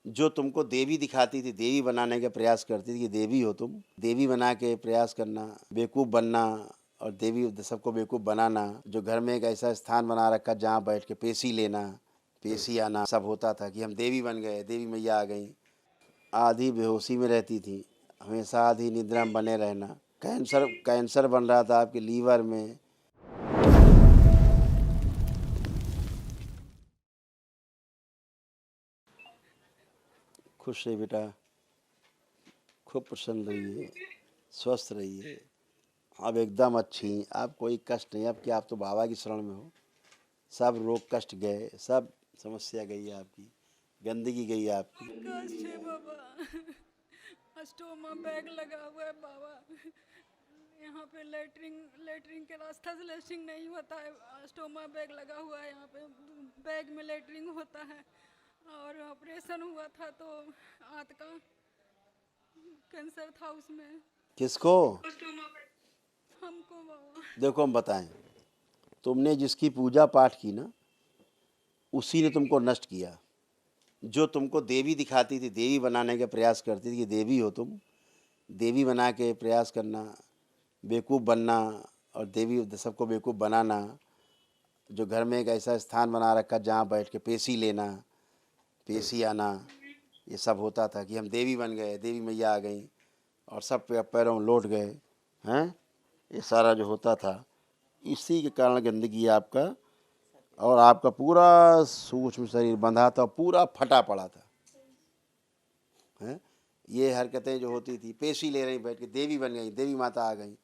जो तुमको देवी दिखाती थी, देवी बनाने का प्रयास करती थी कि देवी हो तुम, देवी बना के प्रयास करना, बेवकूफ़ बनना और देवी सबको बेवकूफ़ बनाना, जो घर में एक ऐसा स्थान बना रखा जहाँ बैठ के पेशी लेना, पेशी आना, सब होता था कि हम देवी बन गए, देवी मैया आ गई। आधी बेहोशी में रहती थी, हमेशा आधी निद्रा में बने रहना। कैंसर कैंसर बन रहा था आपके लीवर में। खुश रहिए बेटा, खूब प्रसन्न रहिए, स्वस्थ रहिए। अब एकदम अच्छी, अब कोई कष्ट नहीं। अब क्या, आप तो बाबा की शरण में हो। सब रोग कष्ट गए, सब समस्या गई आपकी, गंदगी गई आपकी। कष्ट है बाबा। स्टोमा बैग लगा हुआ है बाबा। यहाँ पे लेटरिंग लेटरिंग के रास्ता से लेटरिंग नहीं होता है। स्टोमा बैग लगा हुआ है यहाँ पे। बैग में लेटरिंग होता है। और ऑपरेशन हुआ था तो आंत का कैंसर था उसमें। किसको? हमको बाबा। देखो हम बताएं, तुमने जिसकी पूजा पाठ की ना, उसी ने तुमको नष्ट किया। जो तुमको देवी दिखाती थी, देवी बनाने का प्रयास करती थी कि देवी हो तुम, देवी बना के प्रयास करना, बेवकूफ़ बनना और देवी सबको बेवकूफ़ बनाना, जो घर में एक ऐसा स्थान बना रखा जहाँ बैठ के पेशी लेना, पेशी आना, ये सब होता था कि हम देवी बन गए, देवी मैया आ गई और सब पैरों में लौट गए हैं। ये सारा जो होता था, इसी के कारण गंदगी आपका, और आपका पूरा सूक्ष्म शरीर बंधा था, पूरा फटा पड़ा था हैं। ये हरकतें जो होती थी, पेशी ले रही बैठ के, देवी बन गई, देवी माता आ गई,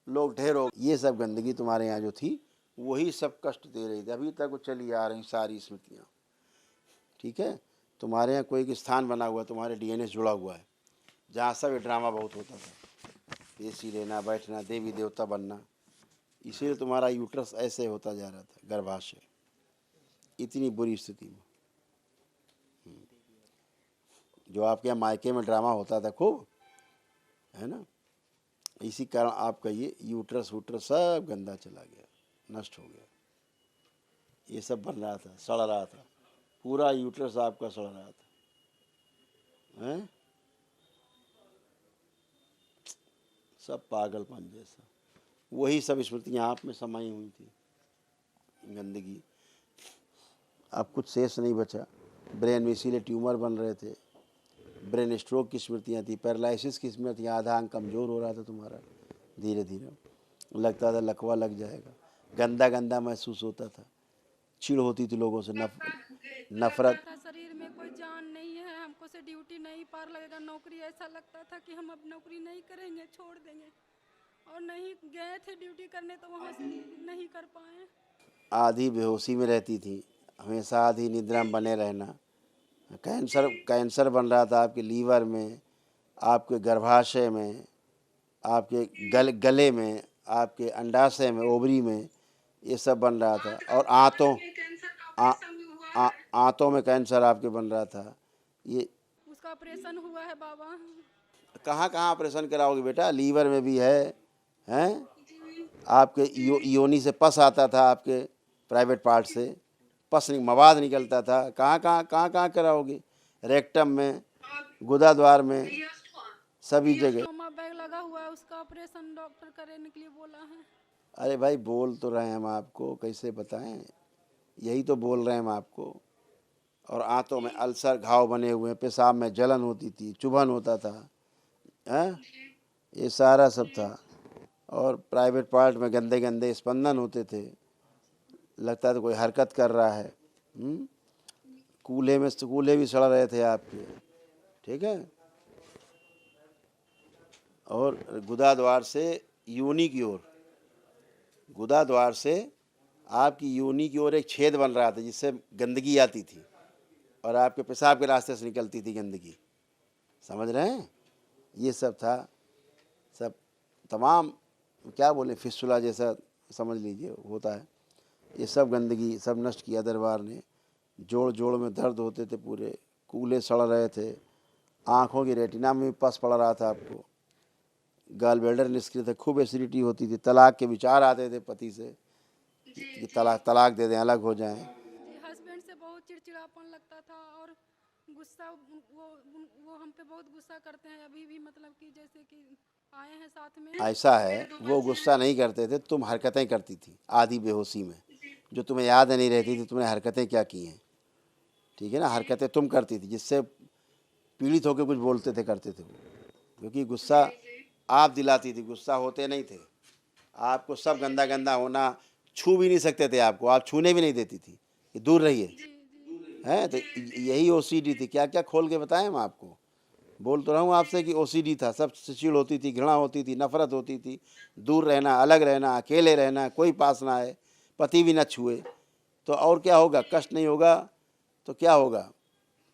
लोग ढेर हो, ये सब गंदगी तुम्हारे यहाँ जो थी, वही सब कष्ट दे रही थी। अभी तक वो चली आ रही सारी स्मृतियाँ। ठीक है, तुम्हारे यहाँ कोई एक स्थान बना हुआ है, तुम्हारे डीएनए से जुड़ा हुआ है, जहाँ सब ये ड्रामा बहुत होता था, पेशी लेना, बैठना, देवी देवता बनना। इसीलिए तुम्हारा यूट्रस ऐसे होता जा रहा था, गर्भाशय, इतनी बुरी स्थिति में। जो आपके यहाँ मायके में ड्रामा होता था खूब, है ना, इसी कारण आपका ये यूट्रस वूट्रस सब गंदा चला गया, नष्ट हो गया। ये सब बन रहा था, सड़ रहा था, पूरा यूट्रस आपका सड़ रहा था हैं। सब पागलपन जैसा, वही सब स्मृतियाँ आप में समाई हुई थी, गंदगी। अब कुछ शेष नहीं बचा। ब्रेन में इसीलिए ट्यूमर बन रहे थे, ब्रेन स्ट्रोक की स्मृतियाँ थी, पैरालिसिस की स्मृतियाँ, आधा अंग कमज़ोर हो रहा था तुम्हारा, धीरे धीरे लगता था लकवा लग जाएगा, गंदा गंदा महसूस होता था, चिढ़ होती थी लोगों से, लगता नफरत। था शरीर में कोई जान नहीं है, हमको से ड्यूटी नहीं पार लगेगा, नौकरी ऐसा लगता था कि हम अब नौकरी नहीं करेंगे, छोड़ देंगे। और नहीं गए थे ड्यूटी करने तो वहाँ से नहीं कर पाए। आधी बेहोशी में रहती थी, हमेशा आधी निद्रा में बने रहना। कैंसर बन रहा था आपके लीवर में, आपके गर्भाशय में, आपके गले में, आपके अंडाशय में, ओवरी में, ये सब बन रहा था। और आ, आंतों में कैंसर आपके बन रहा था। ये उसका ऑपरेशन हुआ है बाबा। कहाँ कहाँ ऑपरेशन कराओगे बेटा? लीवर में भी है हैं, आपके योनि से पस आता था, आपके प्राइवेट पार्ट से पस मवाद निकलता था, कहाँ कराओगे? रेक्टम में, गुदा द्वार में, सभी जगह। स्टोमा बैग लगा हुआ है, उसका ऑपरेशन डॉक्टर करने के लिए बोला है। अरे भाई बोल तो रहे हैं हम आपको, कैसे बताएं, यही तो बोल रहे हैं हम आपको। और आंतों में अल्सर, घाव बने हुए हैं, पेशाब में जलन होती थी, चुभन होता था हैं, ये सारा सब था। और प्राइवेट पार्ट में गंदे गंदे स्पंदन होते थे, लगता था कोई हरकत कर रहा है। कूल्हे भी सड़ रहे थे आपके। ठीक है, और गुदा द्वार से योनि की ओर, गुदा द्वार से आपकी योनि की ओर एक छेद बन रहा था, जिससे गंदगी आती थी और आपके पेशाब के रास्ते से निकलती थी गंदगी। समझ रहे हैं? ये सब था, सब तमाम, क्या बोले, फिस्टुला जैसा समझ लीजिए होता है। ये सब गंदगी सब नष्ट किया दरबार ने। जोड़ जोड़ में दर्द होते थे पूरे, कूल्हे सड़ रहे थे, आँखों की रेटिना में भी पस पड़ रहा था आपको, गाल बेल्डर निष्क्रिय थे, खूब एसिडिटी होती थी, तलाक के विचार आते थे पति से कि तलाक तलाक दे दें, अलग हो जाएं। जी, हस्बैंड से बहुत चिड़चिड़ापन लगता था। और गुस्सा वो हम पे बहुत गुस्सा करते हैं अभी भी, मतलब कि जैसे कि आए हैं साथ में। ऐसा है, वो गुस्सा नहीं करते थे, तुम हरकतें करती थी आधी बेहोशी में, जो तुम्हें याद नहीं रहती थी तुमने हरकतें क्या की हैं। ठीक है ना, हरकतें तुम करती थी जिससे पीड़ित होकर कुछ बोलते थे, करते थे वो, क्योंकि गुस्सा आप दिलाती थी, गुस्सा होते नहीं थे। आपको सब गंदा गंदा होना, छू भी नहीं सकते थे आपको, आप छूने भी नहीं देती थी कि दूर रहिए। जी जी। हैं तो यही ओसीडी थी। क्या क्या खोल के बताएं हम आपको, बोल तो रहा हूँ आपसे कि ओसीडी था, सब से चिड़ होती थी, घृणा होती थी, नफरत होती थी, दूर रहना, अलग रहना, अकेले रहना, कोई पास ना आए, पति भी ना छुए। तो और क्या होगा, कष्ट नहीं होगा तो क्या होगा,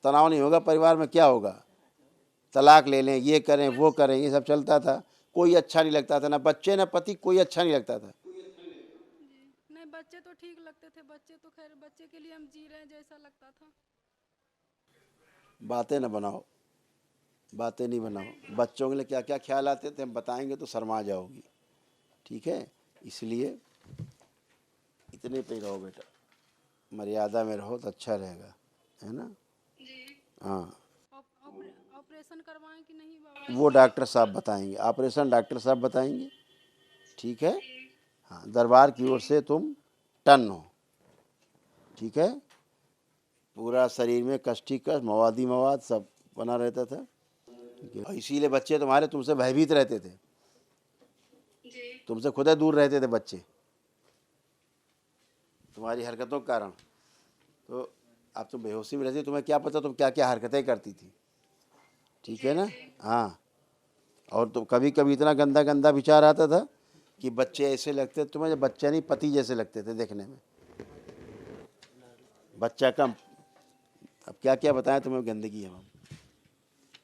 तनाव नहीं होगा परिवार में, क्या होगा, तलाक ले लें, ये करें वो करें, ये सब चलता था। कोई अच्छा नहीं लगता था, ना बच्चे ना पति, कोई अच्छा नहीं लगता था। जी नहीं, बच्चे तो ठीक लगते थे, बच्चे तो खैर बच्चे के लिए हम जी रहे हैं जैसा लगता था। बातें ना बनाओ, बातें नहीं बनाओ। बच्चों के लिए क्या क्या ख्याल आते थे हम बताएंगे तो शर्मा जाओगी। ठीक है, इसलिए इतने पे रहो बेटा, मर्यादा में रहो तो अच्छा रहेगा, है ना। हाँ, ऑपरेशन करवाएं कि नहीं बाबा? वो डॉक्टर साहब बताएंगे, ऑपरेशन डॉक्टर साहब बताएंगे। ठीक है, हाँ, दरबार की ओर से तुम टन हो। ठीक है, पूरा शरीर में कष्टी कष्ट, मवादी मवाद सब बना रहता था। और इसीलिए बच्चे तुम्हारे तुमसे भयभीत रहते थे, तुमसे खुद दूर रहते थे बच्चे, तुम्हारी हरकतों के कारण। तो अब तुम बेहोशी में रहती, तुम्हें क्या पता तुम क्या क्या हरकतें करती थी। ठीक है ना। हाँ, और तो कभी कभी इतना गंदा गंदा विचार आता था कि बच्चे ऐसे लगते तुम्हें, जब बच्चे नहीं पति जैसे लगते थे देखने में, बच्चा कम। अब क्या क्या बताएं तुम्हें, गंदगी है हम,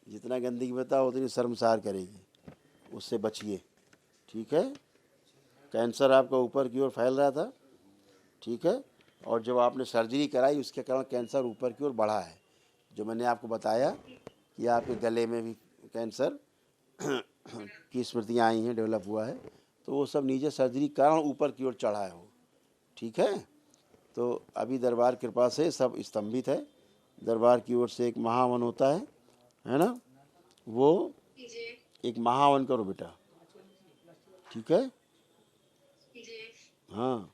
जितना गंदगी बताओ उतनी शर्मसार करेगी, उससे बचिए। ठीक है, कैंसर आपका ऊपर की ओर फैल रहा था। ठीक है, और जब आपने सर्जरी कराई उसके कारण कैंसर ऊपर की ओर बढ़ा है, जो मैंने आपको बताया कि आपके गले में भी कैंसर की स्मृतियाँ आई हैं, डेवलप हुआ है, तो वो सब नीचे सर्जरी के कारण ऊपर की ओर चढ़ा है वो। ठीक है, तो अभी दरबार कृपा से सब स्तंभित है। दरबार की ओर से एक महावन होता है ना, वो एक महावन करो बेटा। ठीक है, हाँ,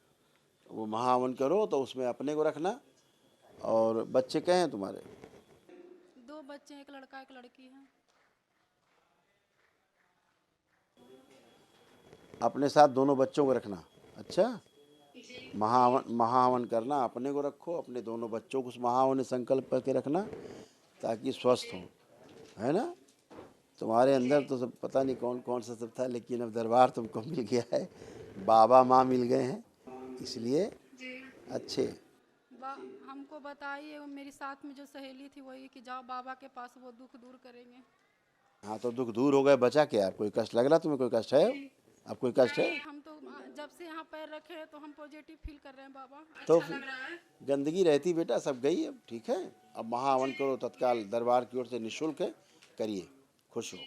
वो महावन करो तो उसमें अपने को रखना। और बच्चे कहे हैं तुम्हारे? 2 बच्चे हैं, एक लड़का एक लड़की है। अपने साथ दोनों बच्चों को रखना। अच्छा, महावन महावन करना, अपने को रखो, अपने दोनों बच्चों को उस महावन में संकल्प करके रखना ताकि स्वस्थ हो, है ना। तुम्हारे अंदर तो सब पता नहीं कौन कौन सा सब था, लेकिन अब दरबार तुमको मिल गया है, बाबा माँ मिल गए हैं, इसलिए अच्छे। हमको बताइए, वो मेरी साथ में जो सहेली थी वही कि जाओ बाबा के पास, वो दुख दूर करेंगे। हाँ, तो दुख दूर हो गए, बचा क्या, कोई कष्ट लग रहा तुम्हें, कोई कष्ट है अब, कोई कष्ट है? नहीं, हम तो जब से यहाँ पैर रखे हैं तो हम पॉजिटिव फील कर रहे हैं बाबा, तो अच्छा लग रहा है। गंदगी रहती बेटा सब गई अब। ठीक है, अब महावन करो तत्काल, दरबार की ओर से निःशुल्क है, करिए, खुश हो।